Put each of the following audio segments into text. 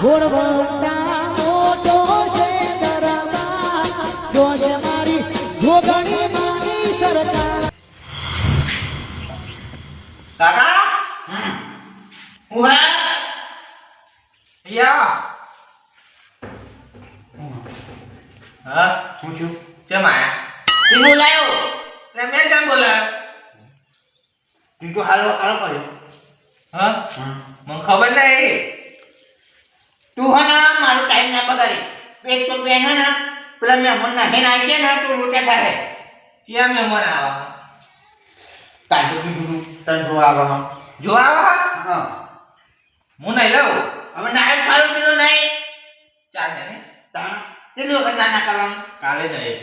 ઘોડવટા મોટો છે દરબાર જોશ મારી જોગણી માની સરકાર કાકા હું હે યા હા હું છું કેમ આયા તું બોલાયો લે મેં કેમ બોલાયો તું તો હાલો કાળો કર્યો હા મને ખબર નહીં તું હે ને મારો ટાઈમ ના બગાડી એક તો બેન હે ને પેલા મહેમાન ના હેન આવી ગયા ને તું લોટા થાય ચિયા મહેમાન આવા કાઈ તો કીધું તને જોવા આવે હા જો આવા હા હું નહીં લઉં હવે નાયક ખાલો કિલો નહીં ચાલે ને તા કિલો કે નાના કરવાનું કાલે જઈએ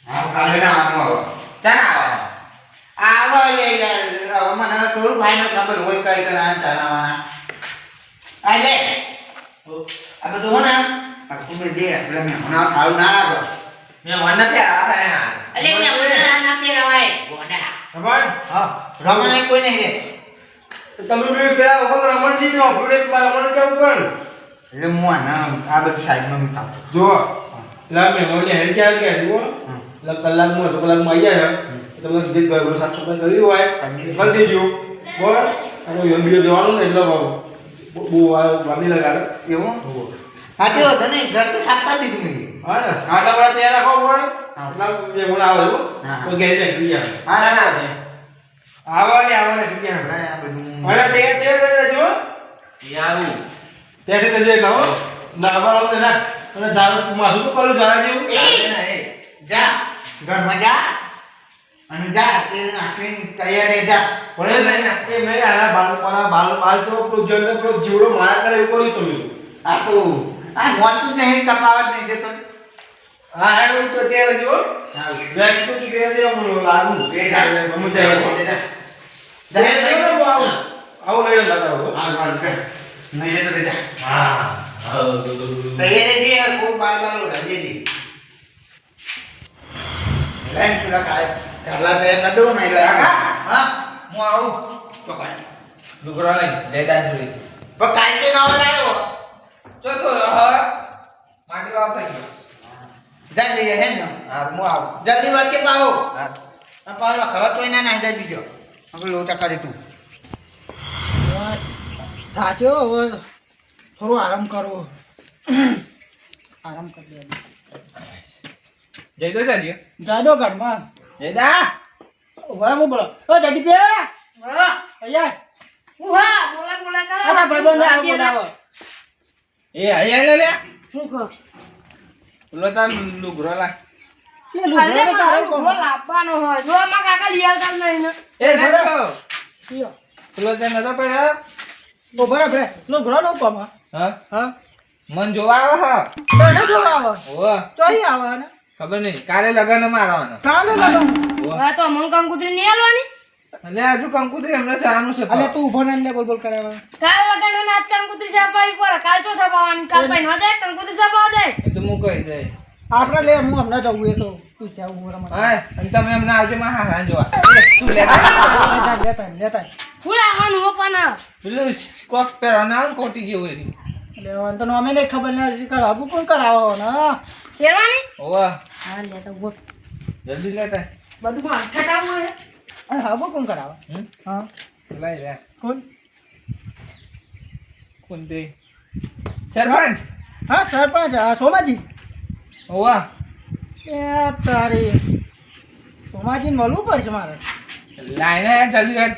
હા કાલે ના આવો ચાલ આવા આવો યાર હવે મને થોડું ભાઈ નો ખબર હોય કઈ કરા ચાલવાના આ લે આ બધું હો ને આ તું દે એટલે મહેમાન ખાવું ના લાગો મહેમાન ને પ્યાર આયા અલે મહેમાન ના પેરાવાય ગોડા રમણ હા રમણ કોઈ નહીં રે તમે બે પેલા વખત રમણજી નો ઓપરેટ માં રમણ કેવું કર એટલે હું આ બધું સાઈડમાં મૂકી આપું જો પેલા મહેમાનને હેર કે આવી ગયા જુઓ એટલે કલાકમાં અડધો કલાકમાં આવી જાય તમે જે ઘર સાફ સફાઈ કરી હોય કરી દેજો બરાબર અને બીજો જવાનું ને એટલે બહુ વામી લગાડે એવું હા તે હતો ને ઘર તો સાફ કરી દીધું મેં હા ને આટલા બધા તૈયાર રાખો પડે હા. એટલા મહેમાન આવે એવું હા. તો ઘેર નીકળી જાય હા ના છે આવા ને ક્યાં આ બધું અને તૈયાર રહેજો યારું ત્યાંથી તજે કહો નાવા આવતે ના અને ધારો માથું તો કરું જરા જેવું ચાલે ને એ જા ઘરમાં જા અને જા તે નાખીને તૈયાર રહી જા પણ લઈને એ મેં આના બાલ ચો પેલો જલ્દ પેલો જીવડો મારા કરે એવું કર્યું તમે આ તો આ મોતું જ નહીં કપાવત નહીં દેતો હા એવું તો તે રહેજો હા વેક્સ તો તે દે હું લાગુ એ જા ગમે તે તૈયાર થઈ જા આવું લઈ લેતા હો હા હા કર નહીં દેતો રે જા હા તૈયાર રહી જા ખૂબ બાર બાર રજે દી લાઈન પૂરા કાય કરલા તે કદો નહીં લાગે હા હું આવું ચોકડ લુગરો લઈ જયદાન જોડી પણ કાઈ તે નવો લાવ્યો ચો તો હવે માટી વાવ થઈ ગયો જલ્દી હે ને હાર હું આવું જલ્દી વાર કે પાવો હાર આ પાવો ખબર તો એના નાઈ જાય બીજો અંકલ લોચા કરી તું થાચ્યો હવે થોડો આરામ કરવો આરામ કરી દે જયદો ચાલીએ જાડો ઘરમાં જયદા બરાબર બોલો ઓ જદી પે અહીંયા આ ભાઈબંધ આ બોલાવો એ આયા લે લે શું કહો બોલો તાર લુગરો લા એ લુગડો તો તારો કોમ લાવવાનો હોય જો માં કાકા લઈ આવતા નહીં ને એ નતો લ્યો. બોલો તે નતો પડ્યો ઓ બરાબર લુગડો નો કોમ હા હા મન જોવા આવે હા તો ન જોવા આવે ઓ ચોઈ આવે ને ખબર નહીં કાલે લગન મારવાનો કાલે લાલો ઓ હવે તો મન કંકુતરી નહીં આલવાની એટલે હજુ કંકુતરી એમને સહાનું છે અલે તું ઉભો ને બોલ બોલ કરાવે કાલ લગન ને આજ કંકુતરી છાપાવી પડે કાલ તો છાપાવાની કાલ પૈ ન જાય કંકુતરી છાપાવા જાય એ તો હું કહી દે આપણે લે હું હમણાં જવું એ તો પૂછ્યા હું રમત હા અને તમે એમને આવજો માં હારા જોવા એ તું લે લેતા ફૂલ આવવાનું હો પણ પેલું કોક પહેરવાના આવે ને કોટી જેવું એની લેવાનું તો અમે નહીં ખબર નહીં કર આગુ કોણ કરાવો ને શેરવાની ઓવા હા લે તો બોલ જલ્દી લેતા બધું માં અટકાટાવું હે આગુ કોણ કરાવે હમ હા લઈ લે કોણ કોણ તે સરપંચ હા સરપંચ હા સોમાજી ઓવા એ તારી સોમાજીને મળવું પડશે મારે લાઈને જલ્દી હેડ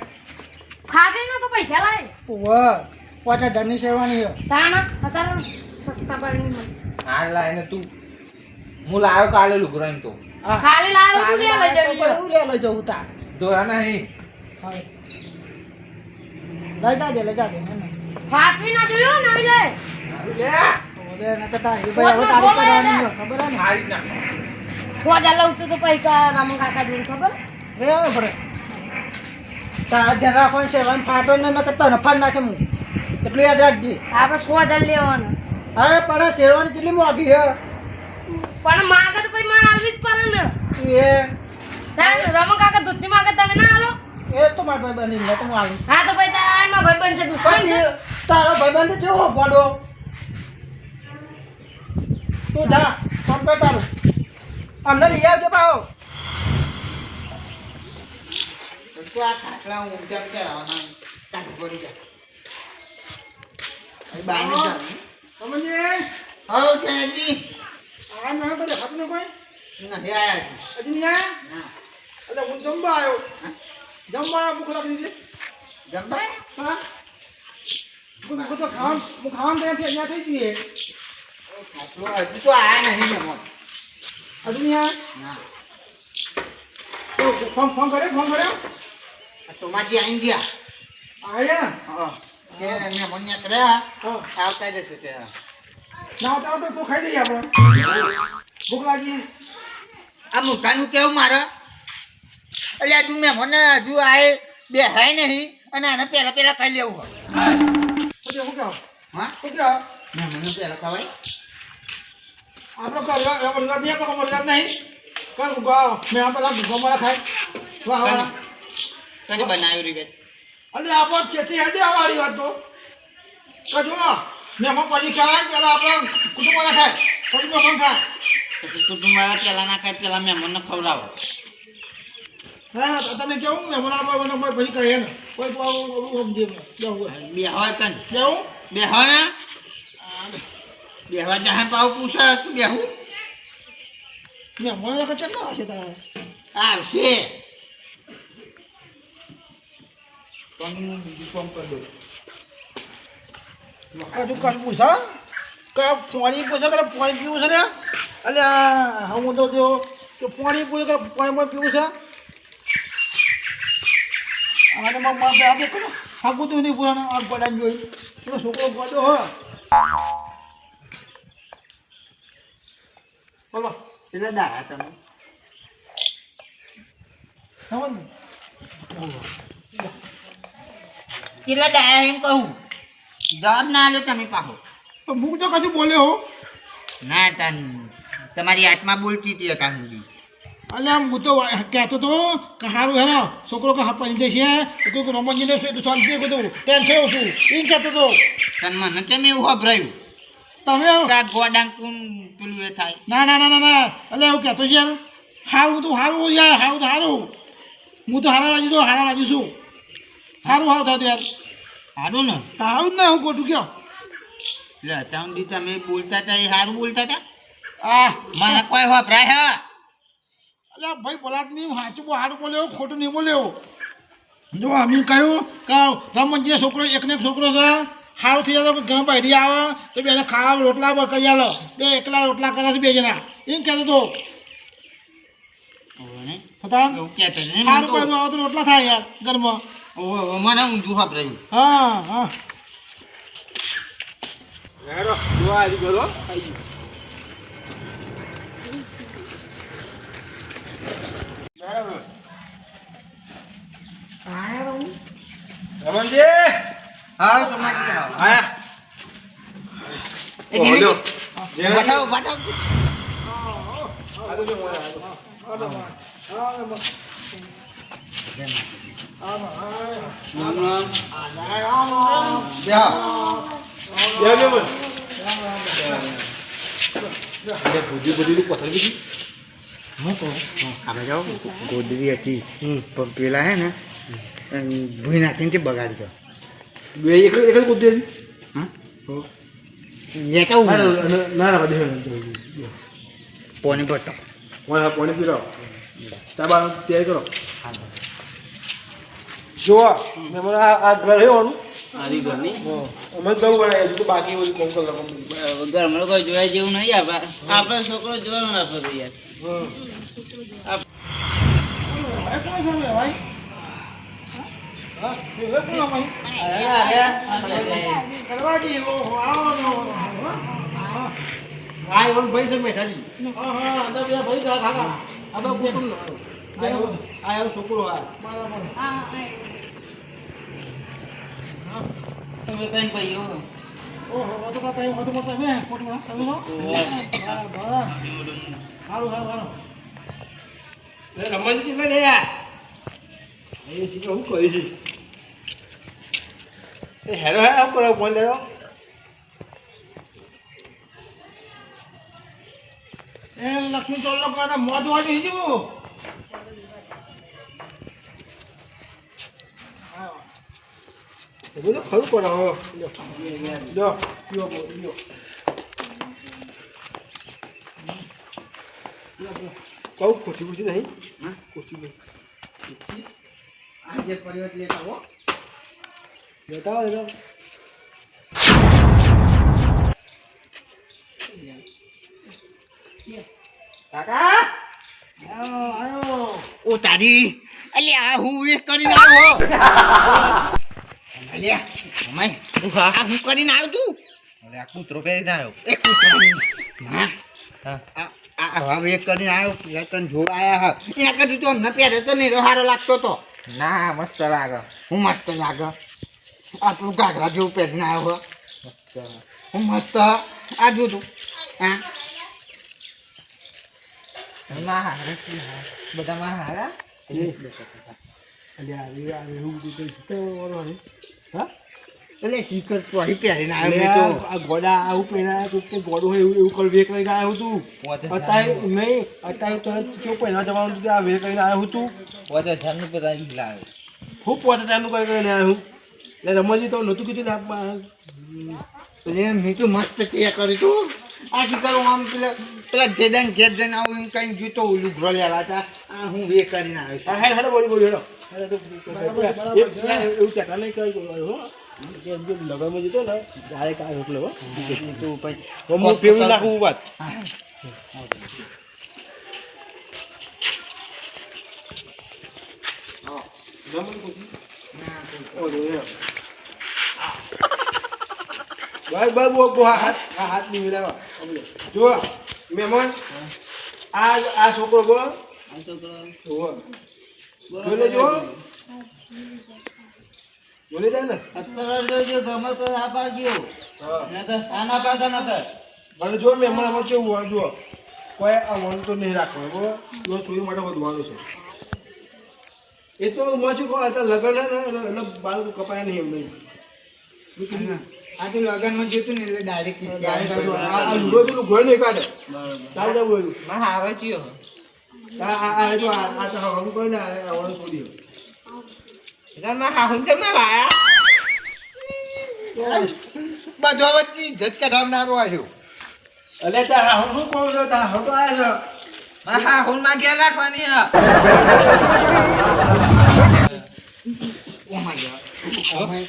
ખાતે ન તો પૈસા લાય ઓવા 5000ની શેરવાની છે તાણા અત્યારે સસ્તા પડની મને હા લાઈને તું હું લાવ્યો કાલે લુગરો એમ તો હા ખાલી લાવ્યો તું લે લઈ જવી હું લઈ જવું તાર દોરા નહીં હા લઈ જા દે ફાટવી ના જોયો નવી લે લે ઓલે ન તો તારી ભાઈ હવે તારી કરવાની છે ખબર હે ને મારી નાખ ફોજા લઉં તું તો પૈસા રામ કાકા જોઈ ખબર રે હવે ભરે તાર ધ્યાન રાખવાનું છે વન ફાટો ને ન કરતા નફાડ નાખે હું એટલું યાદ રાખજે આપણે 1000 લેવાના અરે પણ શેરવાની કેટલી મોંઘી છે પણ માગે તો પછી મારે આલવી જ પડે ને એ તાર રામ કાકા દૂધની માગે તમે ના આલો એ તો મારા ભાઈ બની હું આવું હા તો પછી તારા એમાં ભાઈ બનશે દુશ્મન છે તારો ભાઈ બંધ જેવો પડો તું જા ફોન કર તારું અમને લઈ આવજો પાહો તો આ ખાટલા હું ઉમટેમ કે આવવાના કાઢ પડી જાય બાઈને જાવ રમણજી હાઉ કેજી આ ના બધે આપને કોઈ ના હે આયા હજી નહીં આયા ના અલે હું જમવા આવ્યો જમવા ભૂખ લાગી છે જંબાય હા હું તો ખાવાનું ત્યાંથી અહીંયા થઈ ગઈ ખાટલો હજુ તો આયા નહીં જમો હજી નહીં આયા ના તો ફોન કર્યો આ ટોમાજી આઈ ગયા આયા હા કે મેં મને કર્યા હા આવતા જશે તે ના તો તું ખાઈ લઈએ આપણે ભૂખ લાગી આ મોટાનું કેવું મારે અલ્યા તું મેં મને હજુ આય બે હાય નહીં અને આને પહેલા ખાઈ લેવું હોય પછી હું કહો હા શું કહો મેં મને પહેલા ખવાય આપણો પરિવાર નહીં આપણો પરિવાર નહીં કર ગાઓ મેં આ પેલા ગોમારા ખાય વાહ વાહ તને બનાવ્યું રીબેટ અલે આપણો ચેઠી હેડી આવવાની વાત તો કજો મેં પછી ખાય પેલા આપણા કુટુંબવાળા ખાય પછી મેં ખાય કુટુંબવાળા પહેલા ના ખાય પહેલા મેં મને ખવડાવો હા તમે કેવું મેં મને આપણે પછી કહીએ ને કોઈ સમજે જવું બે હોય કન જવું બે હોય ને બેહવા જહા પાવ પૂછે તું બેહું મેં મને વખત કેટલા આવશે તમારે આવશે તો હું બીજું ફોન કરી દઉં કશું પૂછા કયા પાણી પૂછે કે પાણી પીવું છે ને એટલે હું તો જો પાણી પૂછે કે પાણીમાં પીવું છે અને મારે આપણે કરો હાગું તો નહીં પૂરા આ ગોડાને જોઈ પેલો છોકરો ગોડો હોય બોલો એટલે દાડા તમે સમજ કેટલા દાડા એમ કહું જવાબ ના આલો તમે પાહો તો ભૂખ તો કશું બોલ્યો હો ના તન તમારી આત્મા બોલતી હતી હતા સુધી અલ્યા હું તો કહેતો હતો કે સારું હેરો છોકરો કે પડી જશે તો રમણજીને શાંતિ બધું ટેન્શન ઓછું એ કહેતો હતો તન મને કેમ એવું ખબરાયું તમે ગોડાંગ કુમ પેલું એ થાય ના ના ના ના ના એટલે એવું કહેતો છે યાર સારું તો સારું યાર સારું તો સારું હું તો હારા રાજી છું સારું થાય યાર સારું ને સારું જ ના હું ખોટું કહો એટલે અત્યાર સુધી તમે બોલતા હતા એ સારું બોલતા હતા આ મને કોઈ વપરાય હા અલ્યા ભાઈ બોલાટ નહીં સાચું સારું બોલ્યો ખોટું નહીં બોલ્યો જો અમે કહ્યું કે રમણજીનો છોકરો એકને એક છોકરો છે સારું થઈ જાય તો ઘણા બહેરી આવે તો બેને ખાવા રોટલા કરી આલો બે એકલા રોટલા કરે છે બે જણા એમ કહેતો હતો પતા એવું કહેતા હતા. સારું કર્યું આવે તો રોટલા થાય યાર ઘરમાં મને ઊંધું ખબરાયું હા હા હેડો જોવા આવી ગયો આવી ગયો રમણજી હા સોમાજી હા આયા એ ઘેરે લ્યો. બતાવો બતાવો આજો જો મને આજો. બેહો બે બે મને બુદ્ધિ બુદ્ધિ પથર બીજી આપણે જાઓ ગોદરી હતી પણ પેલા હે ને ભૂઈ નાખીને તે બગાડી ગયો બે એક એક બુદ્ધિ હતી હા લેતા હું ના ના બધે પોની ભરતો હા પાણી પીરાવ તાબા તૈયાર કરો જોવા મેં મને આ ઘર હેવાનું મારી ઘરની અમે ઘર બનાવ્યું તો બાકી બધું કોમ કર ઘરમાં કોઈ જોયા જેવું નહીં આપણે છોકરો જોવાનો ના પડે યાર કોણ છે ભાઈ હા કોણ ભાઈ કરવાજી આવો આ એવન ભાઈ છે મેઠાજી હા હા અંદર બધા ભાઈ ખાખા આ બા કુટુંબ આ એવો છોકરો આ બરાબર તમે કઈ ભાઈઓ ઓહો તો કાતા એ તો મોટા મે કોટમાં તમે હો બરાબર હારું હારું રમણજી કેટલા લે યાર એ શીખો હું કરી છે એ હેરો હેરો કરો ફોન લેવો એ લક્ષ્મી ચોલ્લો કાના મોજ વાળી જવું બધું ખરું કરો જો પીવો પીવો કહું ખોટી ખોટી નહીં ખોટી નહીં આજે પરિવાર લેતા હો લેતા હોય કાકા આયો ઓ તારી અલ્યા હું એક કરીને આવ્યો અલ્યા મમ્મી આ હું કરીને આવ્યો તું અરે આ કૂતરો પહેરીને આવ્યો એક ના હવે એક કરીને આવ્યો તને જોવા આવ્યા હા એના કરતી તો અમને પહેરે તો નહીં સારો લાગતો તો ના મસ્ત લાગે હું મસ્ત લાગે આપણું ઘાઘરા જેવું પહેરીને આવ્યો હું મસ્ત આ જો તું હા બધા માં હારા એવું બધું જીતવાનો નહીં હા એટલે શીખર તો અહીં પહેરીને આવ્યો મેં તો આ ગોડા આવું પહેરાય કે ગોડું હોય એવું કર વેક લઈને આવ્યો તું અત્યારે નહીં અત્યારે તો કેવું પહેલા જવાનું હતું આ વેક લઈને આવ્યો તું હું 5000 નું કરીને આવ્યો એટલે રમજી તો નહોતું કીધું એટલે મેં તો મસ્ત તૈયાર કર્યું તું આ શીખર આમ પેલા જેદાન ઘેર જઈને આવું એમ કઈ જોતો ઓલું ઘરો લેવા હતા આ હું વે કરીને આવ્યો છું હા હેડો બોલી હેડો એવું કહેતા નહીં કઈ લગનમાં જતો ને ડાયરેક્ટ આવ્યો એટલે તું પછી હું ફેરવી નાખું વાત ભાઈ ભાઈ બહુ હાથ નહીં મિલાવા જો મહેમાન આ છોકરો બોલ આ છોકરો બોલે જો બોલી જાય ને અત્તર જોજો ગમે તો આ પાડજો હા ના તો આ ના પાડતા નકર મને જો મહેમાન આમાં કેવું હોય જો કોઈ આ મન તો નહીં રાખવાનું બરાબર જો ચોરી માટે વધવાનું છે એ તો મજુ કહો અત્યારે લગન ને એટલે બાળ કપાયા નહીં એમ નહીં આ તો લગનમાં જતું ને એટલે ડાયરેક્ટ આ લુડો તો ઘોડે નહીં કાઢે બરોબર ચાલ જા બોલું માં હારો ચિયો આ જો આ તો હમ કોઈ ને આવવાનું છોડી એટલે માં હાહુન કેમ ના લાયા બધો વચ્ચે ઝટકા ઢામનારો આવ્યો અલે તા હું શું કહું છું તા હું તો આવ્યો માં હાહુન માં ઘેર રાખવાની હા ઓ માય ગોડ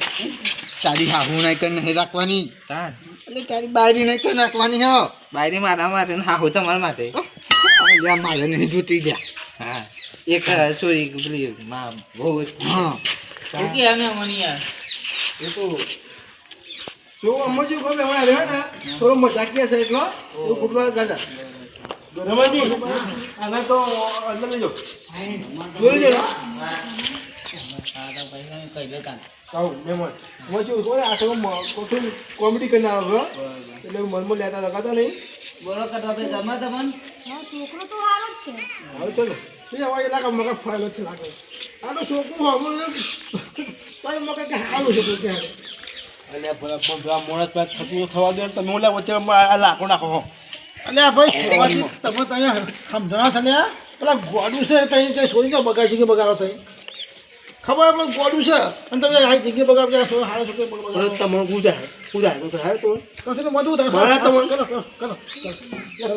તારી હાહુ નહીં કર નહીં રાખવાની તાર એટલે તારી બાયરી નહીં કર નાખવાની હો બાયરી મારા માટે ને હાહુ તમારા માટે અલ્યા મારે નહીં જોતી ગયા હા એક સોરી પેલી માં બહુ હા ઓકે અમે મનિયા એ તો જો અમજો ગમે હમણાં રહ્યો ને થોડો મજાકિયા છે એટલો એ ફૂટબોલ ગાતા રમાજી આના તો અંદર લેજો જોઈ લેજો સાદા પૈસા કઈ લેતા આવું મહેમાન મજો કોઈ આ તો કોઠું કોમેડી કરીને આવ્યો એટલે મનમાં લેતા લગાતા નહીં બોલો કે તમે જમા તમન છોકરો તો સારો જ છે હવે ચલો તે હવે લાગે મગજ ફાયલો છે લાગે આ તો છોકરું હમણાં કઈ મગજ કે હાલું છે કે અલ્યા ભલા મોણસ પાસે થતું થવા દો ને તમે ઓલા વચ્ચે આ લાખો નાખો અલ્યા ભાઈ તમે ત્યાં સમજણા છે ને પેલા ગોડું છે ત્યાં કઈ છોડી કે બગાડ જગ્યાએ બગાડો થઈ ખબર પણ ગોડું છે અને તમે આ જગ્યાએ બગાડ હારે છોકરી બગાડો તમને કુદાય તો થાય તો કશું તો મધું થાય મારા તમને- કરો કરો કરો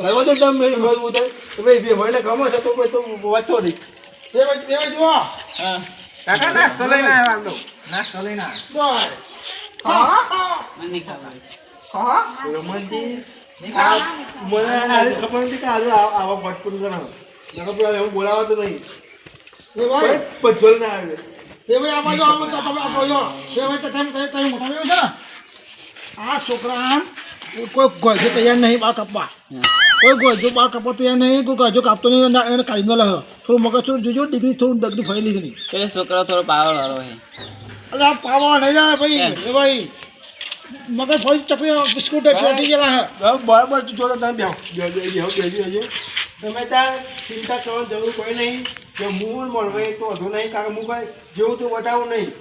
હવે તો તમે મજબૂત તમે બે ભાઈને ગમે છે તો પછી તો વાંચો નહીં એ ભાઈ જુઓ હા કાકા નાસ્તો લઈને આવ્યા દો નાસ્તો લઈને બોય મને ખાવા રમણજી મને આ ખબર નથી કે આજે આવા ભટકું કરાવો નકર એવું બોલાવા તો નહીં એ ભાઈ પજ્જલ ના આવે એ ભાઈ આ બાજુ આવો તો તમે આ બાજુ આવો. એ ભાઈ તો તમે મોટા આવ્યો છે ને આ છોકરા કોઈ ગોજો તૈયાર નહીં બાળ કાપવા કોઈ ગોજો બાળ કાપવા તૈયાર નહીં કોઈ ગોજો કાપતો નહીં એને કાઢી મેલે થોડું મગજ થોડું જોજો ડિગ્રી થોડું દગડી ફરેલી છે નહીં પેલો છોકરો થોડો પાવર વાળો છે અરે આ પાવા નહીં જાય ભાઈ એ ભાઈ મગજ ફરી ચકરી બિસ્કુટ ચોટી ગયેલા હે બરાબર જોડે તમે બેહો તમે ત્યાં ચિંતા કરવાની જરૂર કોઈ નહીં જો મૂળ મળવે તો વધુ નહીં કારણ હું કઈ જેવું તો બતાવું નહીં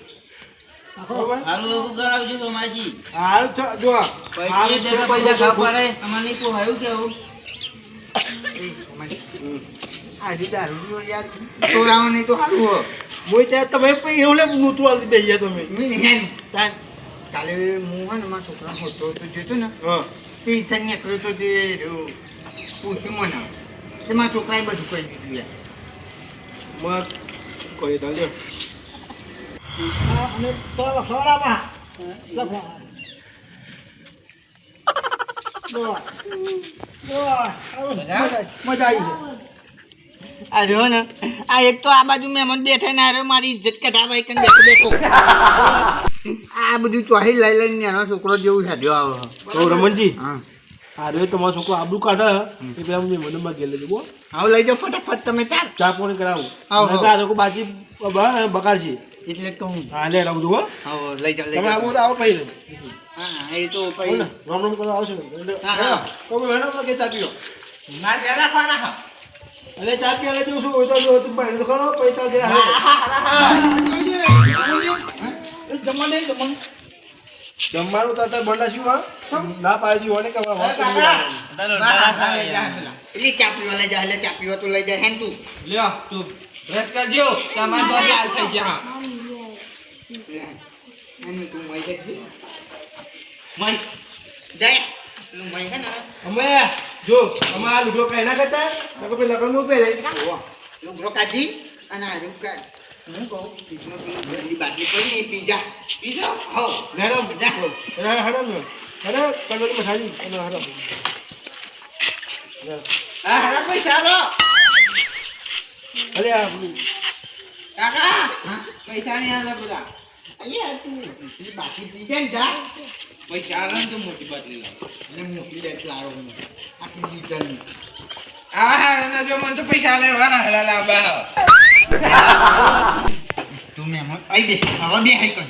બરાબર હારું લોકો કરાવજો સોમાજી હાલ જો પૈસા દેવા પૈસા ખા પડે તમારે નહીં પોહાયું કેવું આજે દારૂ યાર તોરાવા નહીં તો સારું હો મોય ત્યાં તમે પછી એવું લે નૂતું આલતી બેસી ગયા તમે તાન કાલે હું હે ને મારા છોકરા હોતો તો જતો ને હા તે ઈથન નીકળ્યો તો તે પૂછ્યું મને તે મારા છોકરાએ બધું કહી દીધું યાર મત કોઈ તો લ્યો અને તો લખવાડામાં લખવા મજા આવી છે આ રહ્યો ને આ એક તો આ બાજુ મહેમાન બેઠા ને આ મારી ઇજ્જત કઢાવા એક બેઠો બેઠો આ બધું ચોહી લઈ લઈને એનો છોકરો જેવું હેડ્યો આવે તો રમણજી હા આ રહ્યો તમારો છોકરો આબરૂ કાઢે એ પેલા મને મનમાં ગેલે જવો હવે લઈ જાઓ ફટાફટ તમે તાર ચા પાણી કરાવું આવો. નકર આ લોકો બાજી બગાડશે એટલે તો હું હા લે રાખજો હો હવે લઈ જાઓ લઈ તમે જાઓ આવો તો આવો પછી હા એ તો બોલ પછી ને રામ રામ કરવા આવશે ને હા, હા. કોઈ વેણો કે ચા પીઓ મારે પહેલા ખાના ખા અરે ચા પીવા લે શું હોય તો જો તું પહેલે તો ખરો પૈસા દે હા જમવા નહીં જમવાનું જમવાનું તો અત્યારે બંડા શું હા ના પાજી હોય ને કે વાત એટલે ચા પીવા લઈ જા એટલે ચા પીવા તો લઈ જાય હેન તું લ્યો તું બ્રશ કરજો તમારે તો લાલ થઈ ગયા અને તું મઈ જજે મઈ જાય પેલું મઈ હે ને અમે જો અમે આ લુગડો કઈ ના કરતા નકર પેલા લગન નું પહેરે લુગડો કાઢી અને આ રૂકા હું કહું પીઝા પેલી બાકી પડી ને પીઝા પીઝા હો નરમ જા હરમ હરમ કલર મસાજી અને હરમ આ હરા પૈસા લો અરે આ કાકા પૈસા નહીં આલે બધા અહીંયા તું પેલી બાકી પીઝા ને જા પૈસા આલે ને તો મોટી બાટલી લાવ એટલે મોકલી દે લાવો આટલી લીટરની આ હારા જો મને તો પૈસા લેવાના હેલા લાબા તું મહેમાન આઈ બે હવે બે હાઈ કર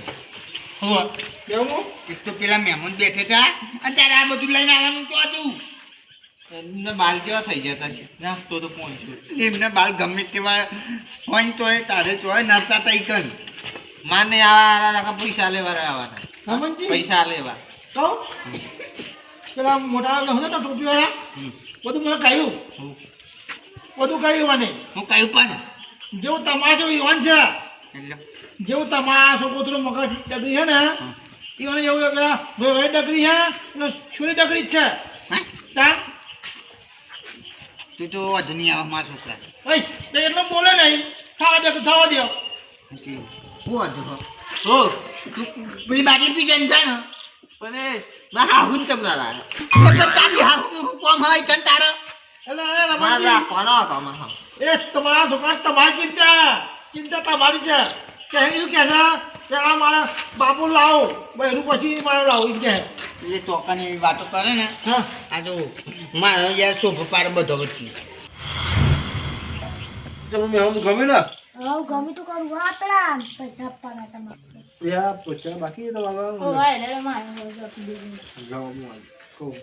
હું કેવું એક તો પેલા મહેમાન બેઠે હતા અત્યારે આ બધું લઈને આવવાનું તો હતું એમને બાલ કેવા થઈ જતા છે ના તો પહોંચ્યું એટલે એમના બાલ ગમે તેવા હોય ને તોય તારે તો હોય નાસ્તા તઈ કર માને આવા પૈસા લેવા આવવાના રમણજી પૈસા લેવા કહું પેલા મોટા હતા ને ટોપીવાળા બધું મને કહ્યું બધું કહ્યું મને હું કહ્યું પણ જેવું તમારો યુવાન છે એટલે જેવું તમારા છોકરો મગજ ડગરી છે ને એવું એવું પેલા ભાઈ ડગરી છે એટલે છોરી ડગરી જ છે હા તા તું તો વધુ નહીં આવે મારા છોકરા એટલું બોલે નહીં થવા દો હું વધુ હો હો તું પેલી બાકી પી જાય ને જાય ને પણ એ ના હાહુન ચમલા લાગે એટલે તારી હાહુનું કોમ હોય કન તારે એટલે મારા કોનો હતો માં એ તમારા છોકરા તમારી ચિંતા તમારી છે કે એવું કહે છે પેલા મારા બાપુ લાવો બહેરું પછી મારે લાવું એમ કહે એ ચોકાની એવી વાતો કરે ને હા આ તો મારો યાર શોભો પાર બધો વચ્ચે તમે મેં હમ ગમે ને હવે ગમે તો કરું આપણા પૈસા આપવાના તમારે યા પૂછ્યા બાકી તો વાગા ઓય એટલે મારે આપી દેવું જાઓ હું હાલ કહું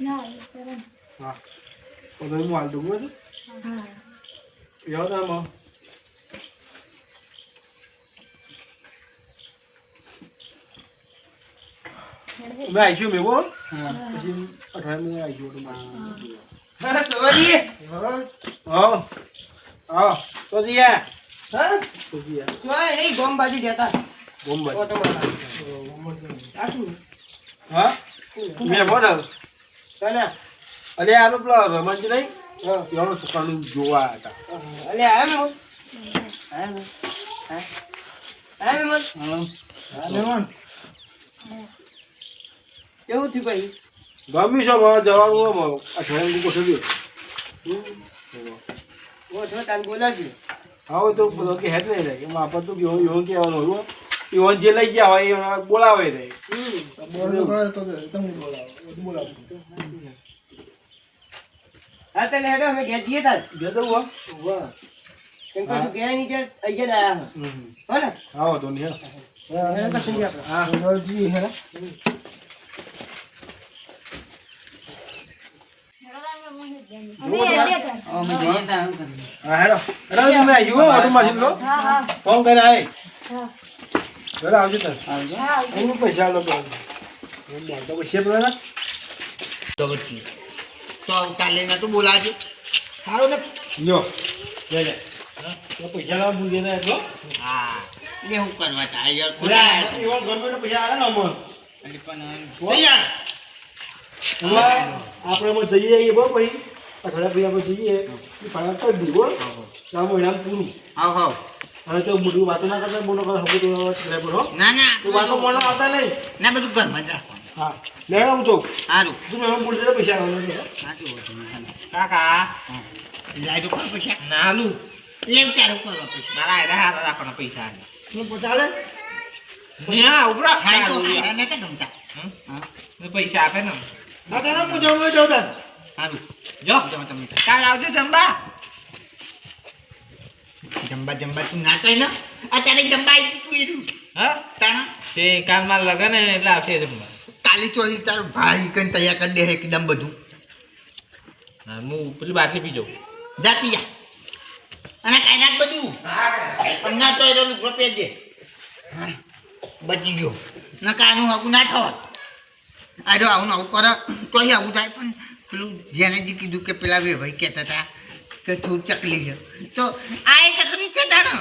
ના કરે હા તો હું હાલ દઉં બધું હા યાદ આમાં મેં આવીશું મેં બોલ પછી અઠવાડિયે આવીશું સવારી હા હા તો જીયા હા તો જીયા જોય નહીં ગોમ બાજુ જતા બોમ્બે હા મેં બોલ ચાલે અરે આનો પેલો રમણજી નહીં એનો છોકરાનું જોવા હતા અલે આયા મેમન મેમન કેવું થયું ભાઈ ગમ્યું છે મારે જવાનું હોય અઠવાડિયે ગોઠવ્યું ઓ તો તાન બોલાજી હા તો પેલો કે હેડ નહીં રહે એમાં આપણે તો યોન કહેવાનું હોય યોન જે લઈ ગયા હોય એ બોલાવે રહે હા તે લેડો અમે ઘેર જઈએ તાર જતો હો કેમ કે તું ગયા નીચે અહીંયા આયા હો ને હા તો નહીં એને કશું નહીં આપણે હા અમે જઈએ તા હું કરી હા હેડો હેડો તમે આવી જુઓ ઓટો મારી લો હા હા ફોન કરીને આય હા હેડો આવજો તને હા હું પૈસા લો તો પછી પેલા તો પછી તો કાલે ના તો બોલાવજો સારું ને લ્યો લે લે તો પૈસા લાવ ભૂલી ગયા એટલો હા લે હું કરવા તા યાર એવા ગમે પૈસા આવે ને અમર તૈયાર આપણે જઈએ આવીએ બહુ ભાઈ અઠવાડિયા ભાઈ આપણે જઈએ એ ફાળા કરી દઈએ બો આ મહિના પૂરું આવ હાવ અને તો મોટું વાતો ના કરતા બોલો કરો હબુ તો ડ્રાઈવર હો ના ના તું વાતો મોનો આવતા નહીં ના બધું ઘરમાં જ રાખવાનું હા લેવા હું તો સારું તું મેં બોલી દે પૈસા આવે સાચું હોતું કાકા લાજો કોણ પૈસા નાલું લેવ તારું કરવા પૈસા મારા આયરા હારા રાખવાના પૈસા હું ચાલે હા ઉપરા હાય તો હાય નતા ગમતા હા પૈસા આપે ને ના તારા હું જાઉં તાર સારું જો જાઓ તમે કાલ આવજો જમવા જંબા જંબા તું ના કઈ ના અત્યારે જંબા આવી તું એનું હા તાણા તે કાલ માર લગન હે એટલે આવશે જમવા કાલે ચોરી તારો ભાઈ કઈ તૈયાર કરી દે એકદમ બધું હા હું પેલી બાટલી પીજો જા પીયા અને કાઈ નાખ બધું હમણાં તો એનો લુગડો પહેરજે હા બચી ગયો ના કાનું હકું ના થવા આજો આવું આવું કરે તોય આવું થાય પણ પેલું જેને જે કીધું કે પેલા ભાઈ કહેતા હતા કે થોડું ચકલી છે તો આ એ ચકલી છે તારો